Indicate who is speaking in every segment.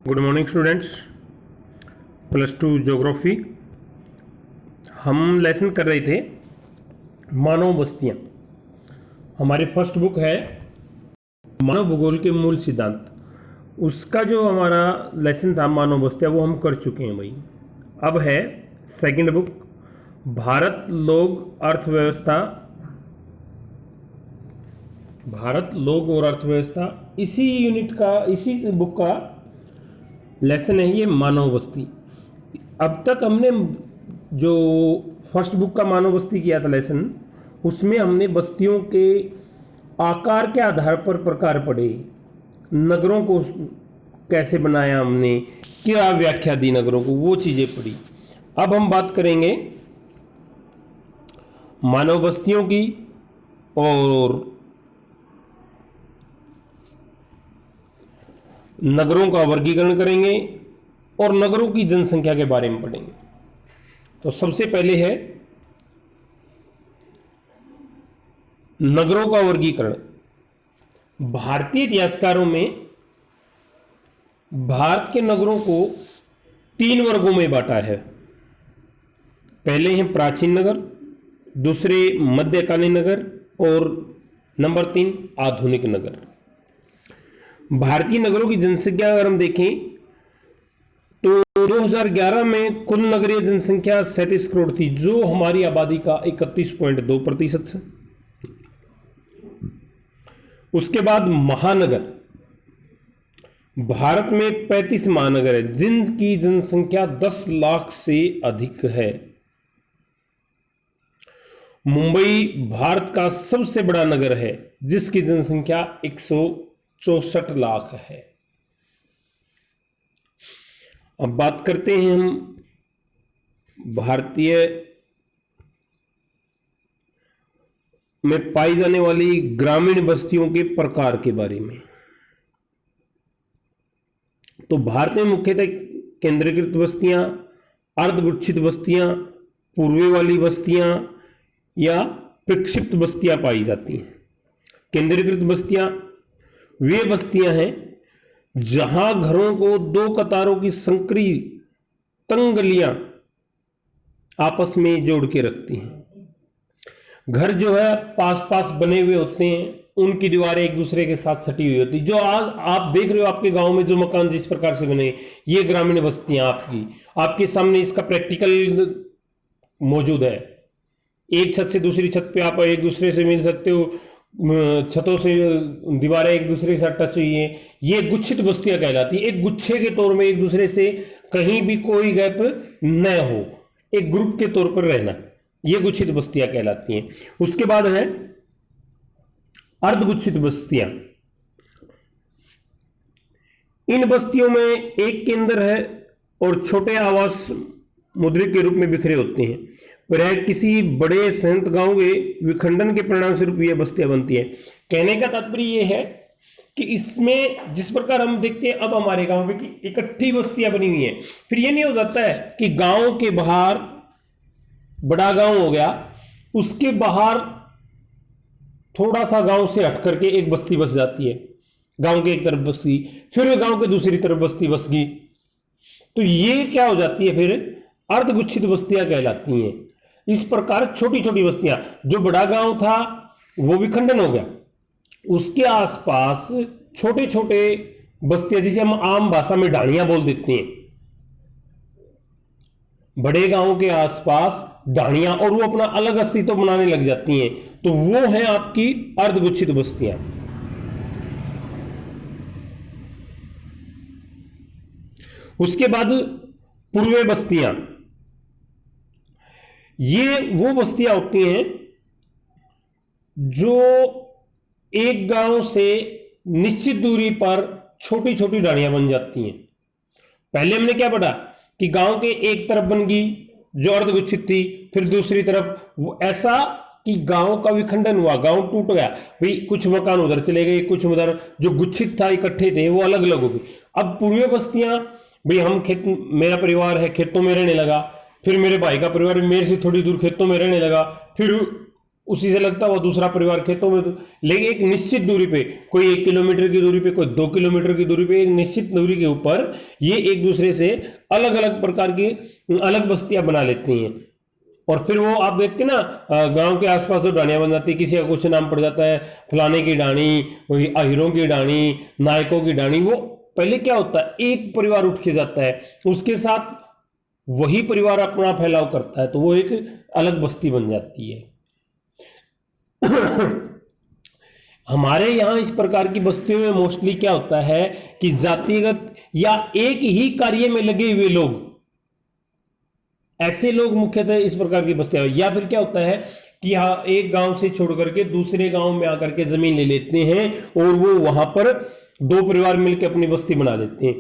Speaker 1: Good morning students. +2 geography. हम lesson कर रहे थे मानव बस्तियाँ। हमारी फर्स्ट बुक है मानव भूगोल के मूल सिद्धांत। उसका जो हमारा लेसन था मानव बस्तियाँ वो हम कर चुके हैं भाई। अब है सेकंड बुक भारत लोग अर्थव्यवस्था। भारत लोग और अर्थव्यवस्था इसी यूनिट का, इसी बुक का लेसन है ये मानव बस्ती। अब तक हमने जो फर्स्ट बुक का मानव बस्ती किया था लेसन, उसमें हमने बस्तियों के आकार के आधार पर प्रकार पढ़े, नगरों को कैसे बनाया हमने, क्या व्याख्या दी नगरों को, वो चीज़ें पढ़ी। अब हम बात करेंगे मानव बस्तियों की और नगरों का वर्गीकरण करेंगे और नगरों की जनसंख्या के बारे में पढ़ेंगे। तो सबसे पहले है नगरों का वर्गीकरण। भारतीय इतिहासकारों में भारत के नगरों को 3 वर्गों में बांटा है। पहले हैं प्राचीन नगर, दूसरे मध्यकालीन नगर और नंबर 3 आधुनिक नगर। भारतीय नगरों की जनसंख्या अगर हम देखें तो 2011 में कुल नगरीय जनसंख्या 37 करोड़ थी, जो हमारी आबादी का 31.2% है। उसके बाद महानगर, भारत में 35 महानगर है जिनकी जनसंख्या 10 लाख से अधिक है। मुंबई भारत का सबसे बड़ा नगर है जिसकी जनसंख्या 164 लाख है। अब बात करते हैं हम भारतीय में पाई जाने वाली ग्रामीण बस्तियों के प्रकार के बारे में। तो भारत में मुख्यतः केंद्रीकृत बस्तियां, अर्धगुच्छित बस्तियां, पूर्वे वाली बस्तियां या प्रक्षिप्त बस्तियां पाई जाती हैं। केंद्रीकृत बस्तियां वे बस्तियां हैं जहां घरों को 2 कतारों की संकरी तंग गलियां आपस में जोड़ के रखती हैं। घर जो है पास पास बने हुए होते हैं, उनकी दीवारें एक दूसरे के साथ सटी हुई होती। जो आज आप देख रहे हो आपके गांव में जो मकान जिस प्रकार से बने, ये ग्रामीण बस्तियां आपके सामने इसका प्रैक्टिकल मौजूद है। एक छत से दूसरी छत पे आप एक दूसरे से मिल सकते हो, छतों से दीवारें एक दूसरे के साथ टच हुई हैं, ये गुच्छित बस्तियां कहलाती है। एक गुच्छे के तौर में एक दूसरे से कहीं भी कोई गैप न हो, एक ग्रुप के तौर पर रहना, ये गुच्छित बस्तियां कहलाती हैं। उसके बाद है अर्धगुच्छित बस्तियां। इन बस्तियों में एक केंद्र है और छोटे आवास मुद्रित के रूप में बिखरे होते हैं। प्राय किसी बड़े संयुक्त गांव के विखंडन के परिणाम स्वरूप ये बस्तियां बनती है। कहने का तात्पर्य यह है कि इसमें जिस प्रकार हम देखते हैं अब हमारे गांव में कि इकट्ठी बस्तियां बनी हुई हैं, फिर ये नहीं हो जाता है कि गांव के बाहर बड़ा गांव हो गया, उसके बाहर थोड़ा सा गांव से हट करके एक बस्ती बस जाती है, गांव के एक तरफ बस्ती, फिर गांव के दूसरी तरफ बस्ती बस गई, तो ये क्या हो जाती है, फिर अर्धगुच्छित बस्तियां कहलाती हैं। इस प्रकार छोटी छोटी बस्तियां, जो बड़ा गांव था वो विखंडन हो गया, उसके आसपास छोटे छोटे बस्तियां जिसे हम आम भाषा में ढाणियां बोल देते हैं, बड़े गांव के आसपास ढाणियां, और वो अपना अलग अस्तित्व बनाने लग जाती हैं, तो वो है आपकी अर्धगुच्छित बस्तियां। उसके बाद पूर्वे बस्तियां, ये वो बस्तियां होती हैं जो एक गांव से निश्चित दूरी पर छोटी छोटी ढाणियां बन जाती हैं। पहले हमने क्या पढ़ा कि गांव के एक तरफ बन गई जो अर्धगुच्छित थी, फिर दूसरी तरफ वो ऐसा कि गांव का विखंडन हुआ, गांव टूट गया, भाई कुछ मकान उधर चले गए, कुछ उधर, जो गुच्छित था इकट्ठे थे वो अलग अलग हो गए। अब पूर्वी बस्तियां, भाई हम खेत, मेरा परिवार है खेतों में रहने लगा, फिर मेरे भाई का परिवार मेरे से थोड़ी दूर खेतों में रहने लगा, फिर उसी से लगता हुआ दूसरा परिवार खेतों में, लेकिन एक निश्चित दूरी पे, कोई 1 किलोमीटर की दूरी पे, कोई 2 किलोमीटर की दूरी पे, एक निश्चित दूरी के ऊपर ये एक दूसरे से अलग अलग प्रकार की अलग बस्तियां बना लेती हैं। और फिर वो आप देखते हैं ना, गांव के आसपास जो डाणियां बन जाती है, किसी का कुछ नाम पड़ जाता है, फलाने की डाणी, वही अहिरों की डाणी, नायकों की डाणी। वो पहले क्या होता है, एक परिवार उठ के जाता है, उसके साथ वही परिवार अपना फैलाव करता है, तो वो एक अलग बस्ती बन जाती है। हमारे यहाँ इस प्रकार की बस्तियों में मोस्टली क्या होता है कि जातिगत या एक ही कार्य में लगे हुए लोग, ऐसे लोग मुख्यतः इस प्रकार की बस्तियां, या फिर क्या होता है कि यहाँ एक गांव से छोड़ करके दूसरे गांव में आकर के जमीन ले लेते हैं और वो वहां पर 2 परिवार मिलकर अपनी बस्ती बना देते हैं।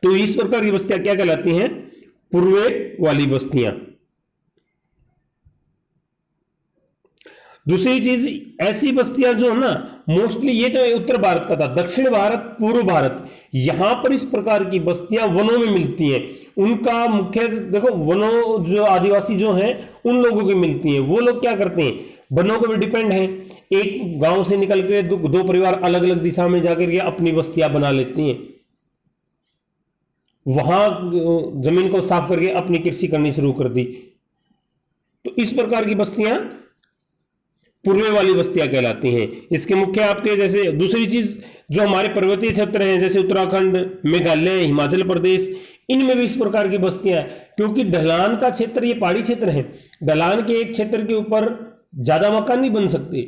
Speaker 1: तो इस प्रकार की बस्तियां क्या कहलाती हैं, पूर्वे वाली बस्तियां। दूसरी चीज, ऐसी बस्तियां जो है ना, मोस्टली ये तो उत्तर भारत का था, दक्षिण भारत, पूर्व भारत, यहां पर इस प्रकार की बस्तियां वनों में मिलती हैं। उनका मुख्य देखो, वनों जो आदिवासी जो हैं उन लोगों की मिलती हैं। वो लोग क्या करते हैं, वनों को भी डिपेंड है, एक गांव से निकल के 2 परिवार अलग अलग दिशा में जाकर के अपनी बस्तियां बना लेती हैं, वहां जमीन को साफ करके अपनी कृषि करनी शुरू कर दी। तो इस प्रकार की बस्तियां पूर्वे वाली बस्तियां कहलाती हैं। इसके मुख्य आपके जैसे दूसरी चीज, जो हमारे पर्वतीय क्षेत्र हैं जैसे उत्तराखंड, मेघालय, हिमाचल प्रदेश, इनमें भी इस प्रकार की बस्तियां हैं, क्योंकि ढलान का क्षेत्र, ये पहाड़ी क्षेत्र है, ढलान के एक क्षेत्र के ऊपर ज्यादा मकान नहीं बन सकते,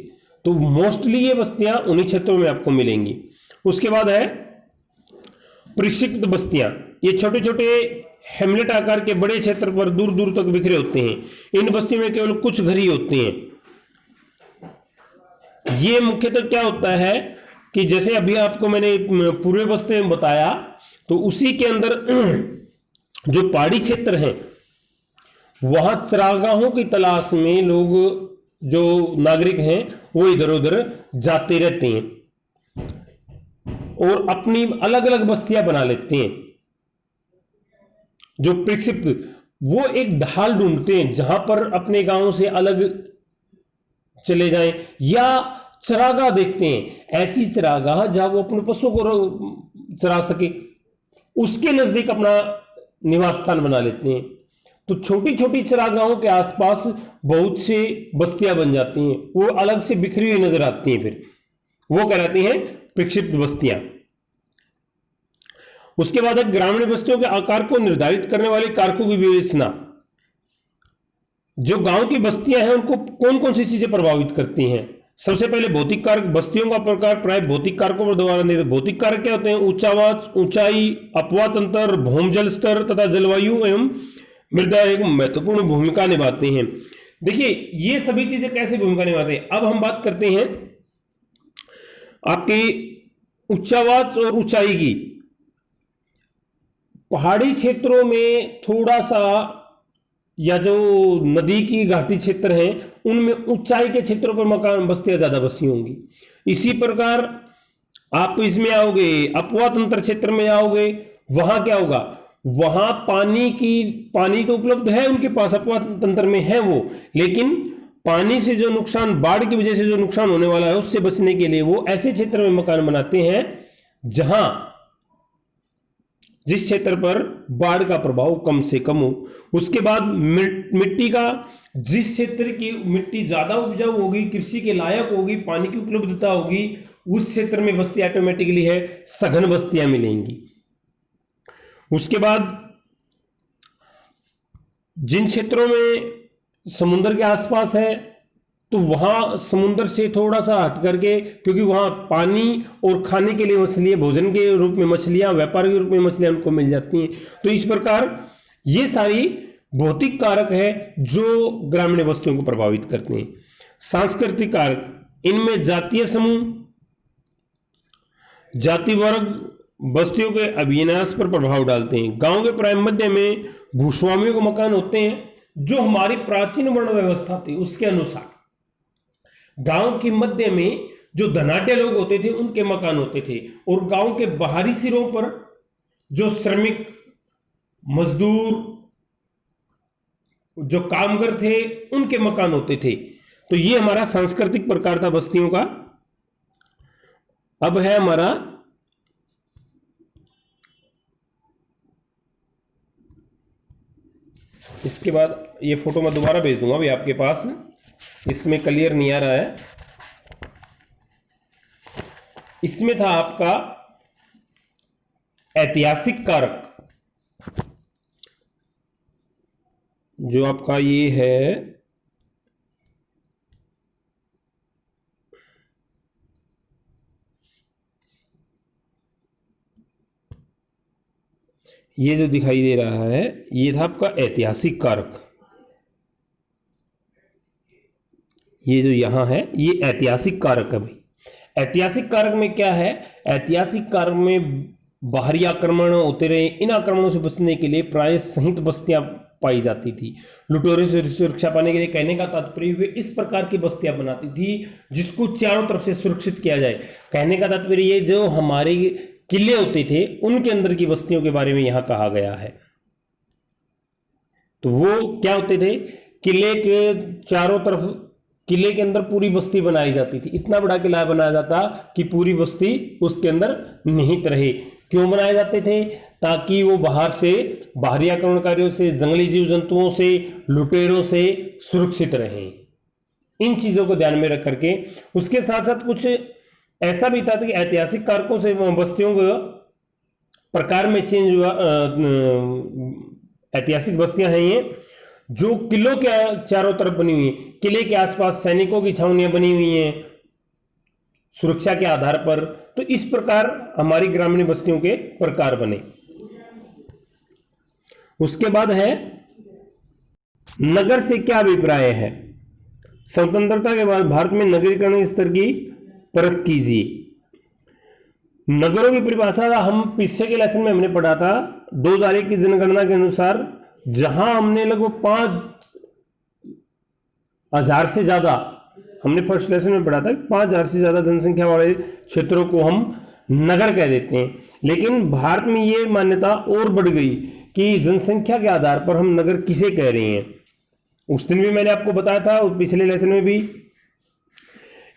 Speaker 1: तो मोस्टली ये बस्तियां उन्हीं क्षेत्रों में आपको मिलेंगी। उसके बाद है प्रक्षिप्त बस्तियां। ये छोटे छोटे हेमलेट आकार के बड़े क्षेत्र पर दूर दूर तक बिखरे होते हैं। इन बस्तियों में केवल कुछ घर ही होते हैं। ये मुख्यतः क्या होता है कि जैसे अभी आपको मैंने पूर्व बस्ती में बताया, तो उसी के अंदर जो पहाड़ी क्षेत्र है, वहां चरागाहों की तलाश में लोग, जो नागरिक हैं, वो इधर उधर जाते रहते हैं और अपनी अलग अलग बस्तियां बना लेते हैं। जो प्रक्षिप्त, वो एक ढाल ढूंढते हैं जहां पर अपने गांव से अलग चले जाएं, या चरागाह देखते हैं, ऐसी चरागाह जहां वो अपने पशुओं को चरा सके, उसके नजदीक अपना निवास स्थान बना लेते हैं। तो छोटी छोटी चरागाहों के आसपास बहुत से बस्तियां बन जाती हैं, वो अलग से बिखरी हुई नजर आती हैं, फिर वो कहलाती हैं प्रक्षिप्त बस्तियां। उसके बाद है ग्रामीण बस्तियों के आकार को निर्धारित करने वाले कारकों की विवेचना। जो गांव की बस्तियां हैं उनको कौन कौन सी चीजें प्रभावित करती हैं? सबसे पहले भौतिक कारक। बस्तियों का प्रकार प्राय भौतिक कारकों पर द्वारा निर्भर। भौतिक कारक क्या होते हैं? ऊंचाई, अपवात अंतर, भौमजल स्तर तथा जलवायु एवं मृदा एक महत्वपूर्ण भूमिका निभाते हैं। देखिए ये सभी चीजें कैसे भूमिका निभाते हैं। अब हम बात करते हैं आपकी उच्चावाच और ऊंचाई की। पहाड़ी क्षेत्रों में थोड़ा सा, या जो नदी की घाटी क्षेत्र हैं उनमें ऊंचाई के क्षेत्रों पर मकान बस्तियां ज्यादा बसी होंगी। इसी प्रकार आप इसमें आओगे, अपवात अंतर क्षेत्र में आओगे, वहां क्या होगा? वहां पानी तो उपलब्ध है उनके पास, अपवात तंत्र में है वो, लेकिन पानी से जो नुकसान, बाढ़ की वजह से जो नुकसान होने वाला है उससे बचने के लिए वो ऐसे क्षेत्र में मकान बनाते हैं जहां जिस क्षेत्र पर बाढ़ का प्रभाव कम से कम हो। उसके बाद मिट्टी का, जिस क्षेत्र की मिट्टी ज्यादा उपजाऊ होगी, कृषि के लायक होगी, पानी की उपलब्धता होगी, उस क्षेत्र में बस्ती ऑटोमेटिकली है सघन बस्तियां मिलेंगी। उसके बाद जिन क्षेत्रों में समुद्र के आसपास है तो वहां समुद्र से थोड़ा सा हट करके, क्योंकि वहां पानी और खाने के लिए मछलियां, भोजन के रूप में मछलियां, व्यापार के रूप में मछलियां उनको मिल जाती हैं। तो इस प्रकार ये सारी भौतिक कारक है जो ग्रामीण बस्तियों को प्रभावित करते हैं। सांस्कृतिक कारक, इनमें जातीय समूह, जाति वर्ग बस्तियों के अभिविन्यास पर प्रभाव डालते हैं। गांव के प्राय मध्य में भूस्वामियों के मकान होते हैं। जो हमारी प्राचीन वर्ण व्यवस्था थी उसके अनुसार गांव के मध्य में जो धनाढ्य लोग होते थे उनके मकान होते थे, और गांव के बाहरी सिरों पर जो श्रमिक, मजदूर, जो कामगर थे उनके मकान होते थे। तो ये हमारा सांस्कृतिक प्रकार था बस्तियों का। अब है हमारा इसके बाद, ये फोटो मैं दोबारा भेज दूंगा अभी आपके पास, इसमें क्लियर नहीं आ रहा है। इसमें था आपका ऐतिहासिक कारक, जो आपका ये है, ये जो दिखाई दे रहा है ये था आपका ऐतिहासिक कारक। ये जो यहां है ये ऐतिहासिक कारक है भाई। ऐतिहासिक कारक में क्या है? ऐतिहासिक कारक में बाहरी आक्रमण होते रहे, इन आक्रमणों से बचने के लिए प्राय संहित बस्तियां पाई जाती थी। लुटेरों से सुरक्षा पाने के लिए, कहने का तात्पर्य वे इस प्रकार की बस्तियां बनाती थी जिसको चारों तरफ से सुरक्षित किया जाए। कहने का तात्पर्य ये जो हमारे किले होते थे उनके अंदर की बस्तियों के बारे में यहां कहा गया है। तो वो क्या होते थे? किले के चारों तरफ, किले के अंदर पूरी बस्ती बनाई जाती थी। इतना बड़ा किला बनाया जाता कि पूरी बस्ती उसके अंदर निहित रहे। क्यों बनाए जाते थे? ताकि वो बाहर से, बाहरी आक्रमणकारियों से, जंगली जीव जंतुओं से, लुटेरों से सुरक्षित रहें। इन चीजों को ध्यान में रख करके, उसके साथ साथ कुछ ऐसा भी था कि ऐतिहासिक कारकों से बस्तियों को प्रकार में चेंज हुआ। ऐतिहासिक बस्तियां हैं ये जो किलों के चारों तरफ बनी हुई हैं। किले के आसपास सैनिकों की छावनियां बनी हुई हैं सुरक्षा के आधार पर। तो इस प्रकार हमारी ग्रामीण बस्तियों के प्रकार बने। उसके बाद है नगर से क्या अभिप्राय है? स्वतंत्रता के बाद भारत में नगरीकरण स्तर की परख कीजिए। नगरों की परिभाषा हम पिछले के लेसन में हमने पढ़ा था। 2001 की जनगणना के अनुसार जहां हमने लगभग 5,000 से ज्यादा, हमने फर्स्ट लेसन में पढ़ा था 5,000 से ज्यादा जनसंख्या वाले क्षेत्रों को हम नगर कह देते हैं। लेकिन भारत में ये मान्यता और बढ़ गई कि जनसंख्या के आधार पर हम नगर किसे कह रहे हैं। उस दिन भी मैंने आपको बताया था और पिछले लेसन में भी।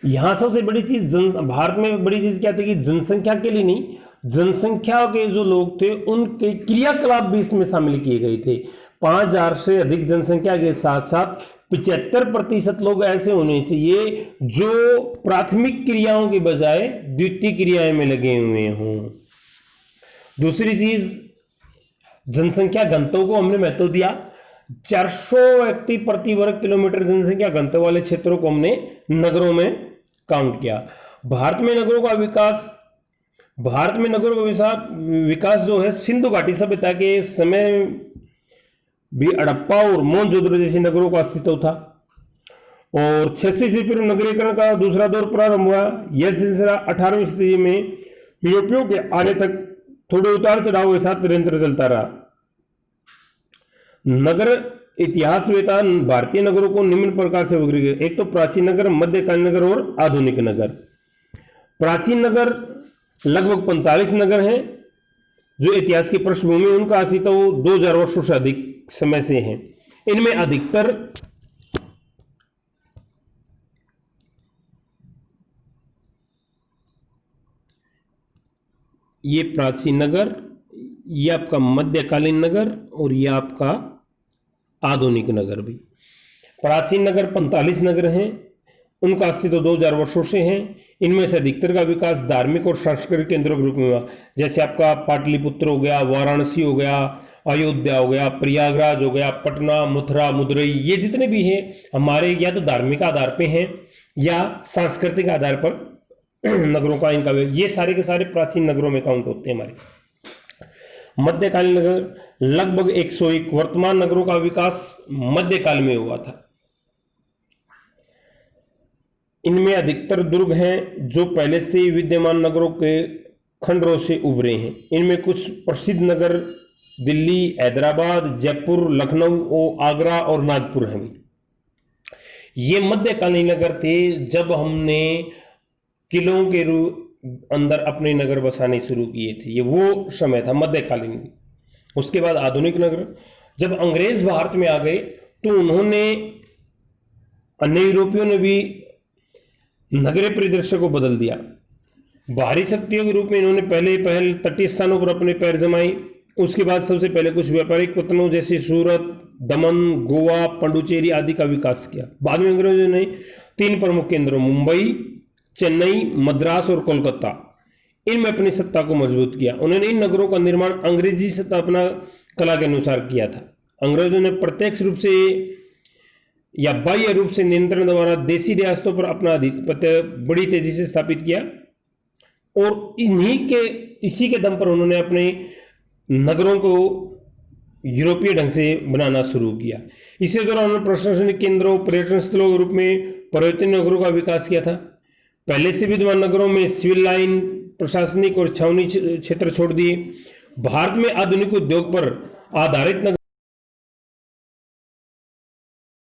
Speaker 1: यहां सबसे बड़ी चीज भारत में बड़ी चीज क्या थी कि जनसंख्या के लिए नहीं, जनसंख्या के जो लोग थे उनके क्रियाकलाप भी इसमें शामिल किए गए थे। 5,000 से अधिक जनसंख्या के साथ साथ 75% लोग ऐसे होने चाहिए जो प्राथमिक क्रियाओं के बजाय द्वितीय क्रियाएं में लगे हुए हों। दूसरी चीज, जनसंख्या घनत्व को हमने महत्व दिया। 400 व्यक्ति प्रति वर्ग किलोमीटर जनसंख्या घनत्व वाले क्षेत्रों को हमने नगरों में काउंट किया। भारत में नगरों का विकास जो है सिंधु घाटी सभ्यता के समय भी हड़प्पा और मोहनजोदड़ो जैसे नगरों का अस्तित्व था। और 600 ईस्वी पूर्व नगरीकरण का दूसरा दौर प्रारंभ हुआ। यह सिलसिला 18वीं सदी में यूरोपियों के आने तक थोड़े उतार चढ़ाव के साथ निरंतर चलता रहा। नगर इतिहासवेता भारतीय नगरों को निम्न प्रकार से वर्गीकृत, एक तो प्राचीन नगर, मध्यकालीन नगर और आधुनिक नगर। प्राचीन नगर लगभग 45 नगर हैं जो इतिहास की पृष्ठभूमि, उनका अस्तित्व 2000 वर्षों से अधिक समय से है। इनमें अधिकतर ये प्राचीन नगर, ये आपका मध्यकालीन नगर और ये आपका आधुनिक नगर भी। प्राचीन नगर 45 नगर हैं, उनका अस्तित्व 2000 वर्षों से है। इनमें से अधिकतर का विकास धार्मिक और सांस्कृतिक केंद्रों के रूप में हुआ। जैसे आपका पाटलिपुत्र हो गया, वाराणसी हो गया, अयोध्या हो गया, प्रयागराज हो गया, पटना, मथुरा, मदुरई, ये जितने भी हैं हमारे या तो धार्मिक आधार पे हैं या सांस्कृतिक आधार पर नगरों का इनका, ये सारे के सारे प्राचीन नगरों में काउंट होते हैं हमारे। मध्यकालीन नगर लगभग 101। वर्तमान नगरों का विकास मध्यकाल में हुआ था। इनमें अधिकतर दुर्ग हैं जो पहले से ही विद्यमान नगरों के खंडरों से उभरे हैं। इनमें कुछ प्रसिद्ध नगर दिल्ली, हैदराबाद, जयपुर, लखनऊ और आगरा और नागपुर हैं। ये मध्यकालीन नगर थे जब हमने किलों के अंदर अपने नगर बसाने शुरू किए थे। ये वो समय था मध्यकालीन। उसके बाद आधुनिक नगर, जब अंग्रेज भारत में आ गए तो उन्होंने अन्य यूरोपियों ने भी नगरीय परिदृश्य को बदल दिया। बाहरी शक्तियों के रूप में इन्होंने पहल तटीय स्थानों पर अपने पैर जमाए। उसके बाद सबसे पहले कुछ व्यापारिक पत्तनों जैसे सूरत, दमन, गोवा, पंडुचेरी आदि का विकास किया। बाद में अंग्रेजों ने 3 प्रमुख केंद्रों मुंबई, चेन्नई, मद्रास और कोलकाता इनमें अपनी सत्ता को मजबूत किया। उन्होंने इन नगरों का निर्माण अंग्रेजी स्थापना कला के अनुसार किया था। अंग्रेजों ने प्रत्यक्ष रूप से या बाह्य रूप से नियंत्रण द्वारा देशी रियासतों पर अपना आधिपत्य बड़ी तेजी से स्थापित किया और इसी के दम पर उन्होंने अपने नगरों को यूरोपीय ढंग से बनाना शुरू किया। इसी दौरान उन्होंने प्रशासनिक केंद्रों, पर्यटन स्थलों के रूप में पर्वतीय नगरों का विकास किया था। पहले से विद्यमान नगरों में सिविल लाइन, प्रशासनिक और छावनी क्षेत्र छोड़ दिए। भारत में आधुनिक उद्योग पर आधारित नगर